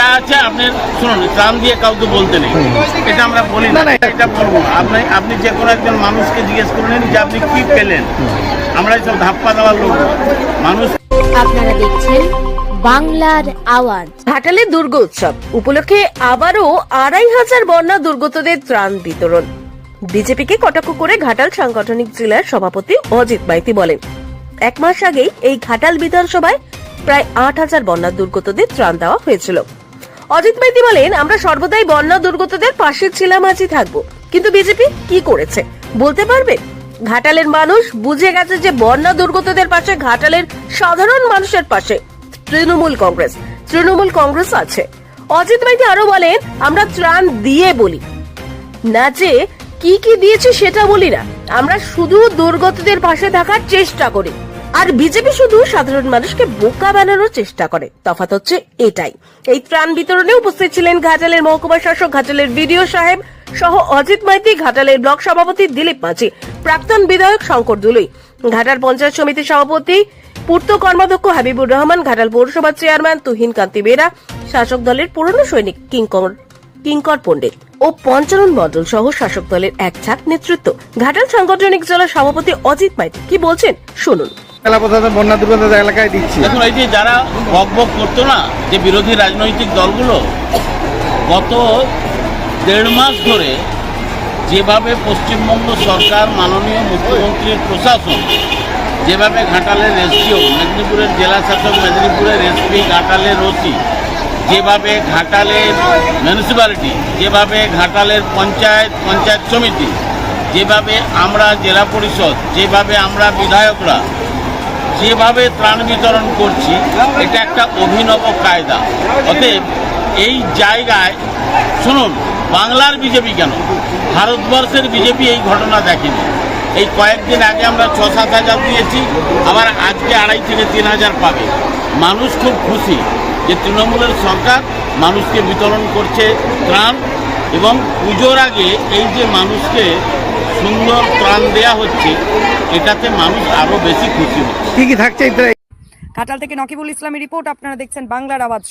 যা আছে আপনি শুনুন, ত্রাণ দিয়ে কাউকে বলতে নেই, এটা আমরা বলি না, এটা বলবো না। আপনি যে কোনো একজন মানুষকে জিজ্ঞেস করে নিন যে আপনি কি পেলেন। আমরা সব ধাপ্পা দেওয়ার লোক মানুষ। আপনারা দেখছেন বাংলার আওয়াজ। ঘাটালে দুর্গোৎসব উপলক্ষে আবারও ২৫০০ বন্যা দুর্গতদের ত্রাণ বিতরণ। বিজেপিকে কটাক্ষ করে ঘাটাল সাংগঠনিক জেলার সভাপতি অজিত মাইতি বলেন, ১ মাস আগেই এই ঘাটাল বিধানসভায় প্রায় ৮০০০ বন্যা দুর্গতদের ত্রাণ দেওয়া হয়েছিল। অজিত মাইতি বলেন, আমরা সর্বদাই বন্যা দুর্গতদের পাশে ছিলাম, আজই থাকবো। কিন্তু বিজেপি কি করেছে বলতে পারবে? ঘাটালের মানুষ বুঝে গেছে যে বন্যা দুর্গতদের পাশে ঘাটালের সাধারণ মানুষের পাশে তৃণমূল কংগ্রেস আছে। অজিত মাইতি আরো বলেন, আমরা ত্রাণ দিয়ে বলি না, যে কি কি দিয়েছি সেটা বলি না, আমরা শুধু দুর্গতদের পাশে থাকার চেষ্টা করি। আর বিজেপি শুধু সাধারণ মানুষকে বোকা বানানোর চেষ্টা করে। তফাৎ হচ্ছে এটাই। এই ত্রাণ বিতরণে উপস্থিত ছিলেন ঘাটালের মহকুমা শাসক, ঘাটালের বিডিও সাহেব সহ অজিত মাইতি, ঘাটালের ব্লক সভাপতি দিলীপ মাঝি, প্রাক্তন বিধায়ক শঙ্কর দুলুই, ঘাটাল পঞ্চায়েত সমিতির সভাপতি পূর্ত কর্মাধ্যক্ষ হাবিবুর রহমান, ঘাটাল পৌরসভার চেয়ারম্যান তুহিন কান্তি বেরা, শাসক দলের পুরনো সৈনিক কিঙ্কর পণ্ডিত ও পঞ্চানন মণ্ডল সহ শাসক দলের এক ঝাঁক নেতৃত্ব। ঘাটাল সাংগঠনিক জেলা সভাপতি অজিত মাইতি কি বলছেন শুনুন। বন্যা দুর্গত এলাকায় দিচ্ছি। দেখুন, এই যে যারা বকবক করতো না, যে বিরোধী রাজনৈতিক দলগুলো, গত ১.৫ মাস ধরে যেভাবে পশ্চিমবঙ্গ সরকার, মাননীয় মুখ্যমন্ত্রীর প্রশাসন, যেভাবে ঘাটালের এসডিও, মেদিনীপুরের জেলা শাসক, মেদিনীপুরের এসপি, ঘাটালের ওসি, যেভাবে ঘাটালের মিউনিসিপ্যালিটি, যেভাবে ঘাটালের পঞ্চায়েত সমিতি, যেভাবে আমরা জেলা পরিষদ, যেভাবে আমরা বিধায়করা যেভাবে ত্রাণ বিতরণ করছি, এটা একটা অভিনব কায়দা। অতএব এই জায়গায় শুনুন, বাংলার বিজেপি কেন, ভারতবর্ষের বিজেপি এই ঘটনা দেখেনি। এই কয়েকদিন আগে আমরা ৬-৭ হাজার দিয়েছি, আবার আজকে ২,৫০০ থেকে ৩,০০০ পাবে। মানুষ খুব খুশি যে তৃণমূলের সরকার মানুষকে বিতরণ করছে ত্রাণ, এবং পুজোর আগে এই যে মানুষকে সুন্দর ত্রাণ দেয়া হচ্ছে, এটাতে মানুষ আরো বেশি খুশি হচ্ছে। কি কি থাকছে? ঘাটাল থেকে নকিবুল ইসলামের রিপোর্ট। আপনারা দেখছেন বাংলার আওয়াজ।